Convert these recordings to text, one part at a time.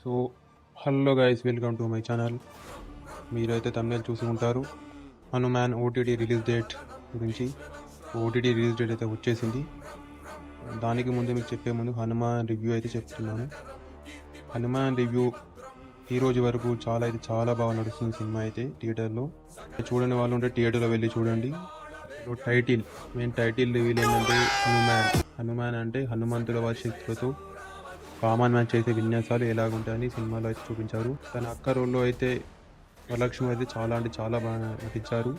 So hello guys, welcome to my channel. మీరైతే తమిళ చూసి ఉంటారు. హనుమాన్ ఓటీటీ రిలీజ్ డేట్ గురించి. ఓటీటీ రిలీజ్ డేట్ అయితే వచ్చేసింది. దానికి ముందు మీకు చెప్పే ముందు హనుమాన్ రివ్యూ అయితే చెప్తున్నాను. హనుమాన్ రివ్యూ ఈ రోజు వరకు చాలా బాగా నడుస్తుంది సినిమా అయితే. థియేటర్లో చూడని వాళ్ళు ఉంటే థియేటర్లో వెళ్ళి చూడండి. మెయిన్ టైటిల్ రివీల్ ఏంటంటే హనుమాన్ అంటే హనుమంతుల వారి శక్తులతో కామన్ మ్యాన్ చేసే విన్యాసాలు ఎలాగుంటాయని సినిమాలో అయితే చూపించారు. తన అక్క రోల్లో అయితే వరలక్ష్మి అయితే చాలా బాగా నటించారు.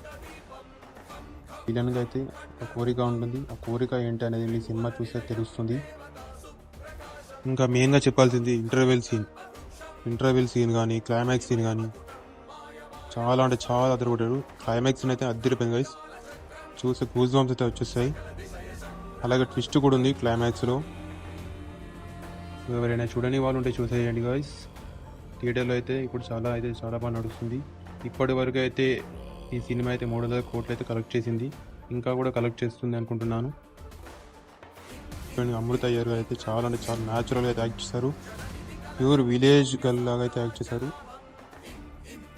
విలన్గా అయితే ఒక కోరిక ఉంటుంది. ఆ కోరిక ఏంటి అనేది మీ సినిమా చూస్తే తెలుస్తుంది. ఇంకా మెయిన్గా చెప్పాల్సింది ఇంటర్వెల్ సీన్ కానీ క్లైమాక్స్ సీన్ కానీ చాలా అదరగొట్టారు. క్లైమాక్స్ సీన్ అయితే అద్దరిపోయింది గైస్. చూస్తే గూస్ బంప్స్ అయితే వచ్చేస్తాయి. అలాగే ట్విస్ట్ కూడా ఉంది క్లైమాక్స్లో. ఎవరైనా చూడని వాళ్ళు ఉంటే చూసేయండి గాయ్స్. థియేటర్లో అయితే ఇప్పుడు చాలా బాగా నడుస్తుంది. ఇప్పటి వరకు అయితే ఈ సినిమా అయితే 300 కోట్లు అయితే కలెక్ట్ చేసింది. ఇంకా కూడా కలెక్ట్ చేస్తుంది అనుకుంటున్నాను. అమృత అయ్యర్ అయితే చాలా న్యాచురల్గా అయితే యాక్ట్ చేశారు. ప్యూర్ విలేజ్ గర్ల్ లాగా అయితే యాక్ట్ చేశారు.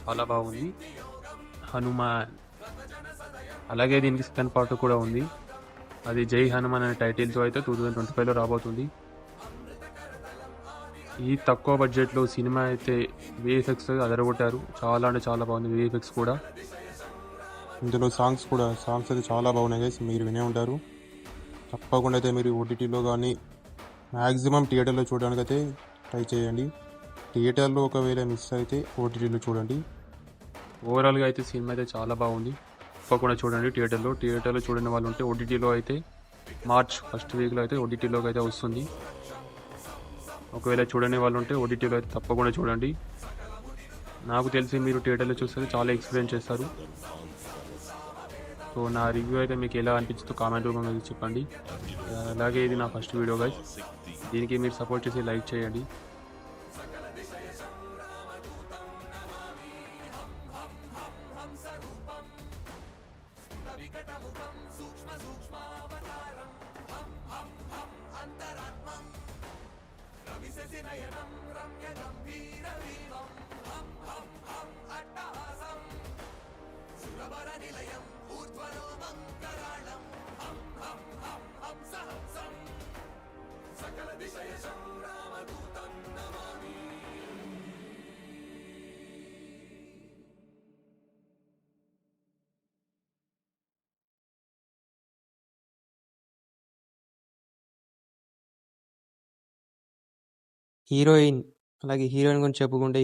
చాలా బాగుంది హనుమాన్. అలాగే దీనికి సెకండ్ పార్ట్ కూడా ఉంది. అది జై హనుమాన్ అనే టైటిల్తో అయితే 2025లో రాబోతుంది. ఈ తక్కువ బడ్జెట్లో సినిమా అయితే విఎఫ్ఎక్స్ అదరగొట్టారు. చాలా బాగుంది విఎఫ్ఎక్స్ కూడా. ఇందులో సాంగ్స్ అయితే చాలా బాగున్నాయి గైస్. మీరు వినే ఉంటారు. తప్పకుండా అయితే మీరు ఓటీటీలో కానీ మ్యాక్సిమం థియేటర్లో చూడడానికి అయితే ట్రై చేయండి. థియేటర్లో ఒకవేళ మిస్ అయితే ఓటీటీలో చూడండి. ఓవరాల్గా అయితే సినిమా అయితే చాలా బాగుంది. తప్పకుండా చూడండి థియేటర్లో చూడని వాళ్ళు ఉంటే ఓటీటీలో అయితే మార్చ్ ఫస్ట్ వీక్లో అయితే ఓటీటీలోకి అయితే వస్తుంది. ఒకవేళ చూడని వాళ్ళు ఉంటే ఓటీటీలో అయితే తప్పకుండా చూడండి. నాకు తెలిసి మీరు థియేటర్లో చూస్తే చాలా ఎక్స్పీరియన్స్ చేస్తారు. సో నా రివ్యూ అయితే మీకు ఎలా అనిపించిందో కామెంట్ రూపంలో చెప్పండి. అలాగే ఇది నా ఫస్ట్ వీడియో గైస్. దీనికి మీరు సపోర్ట్ చేసి లైక్ చేయండి. హీరోయిన్, అలాగే హీరోయిన్ గురించి చెప్పుకుంటే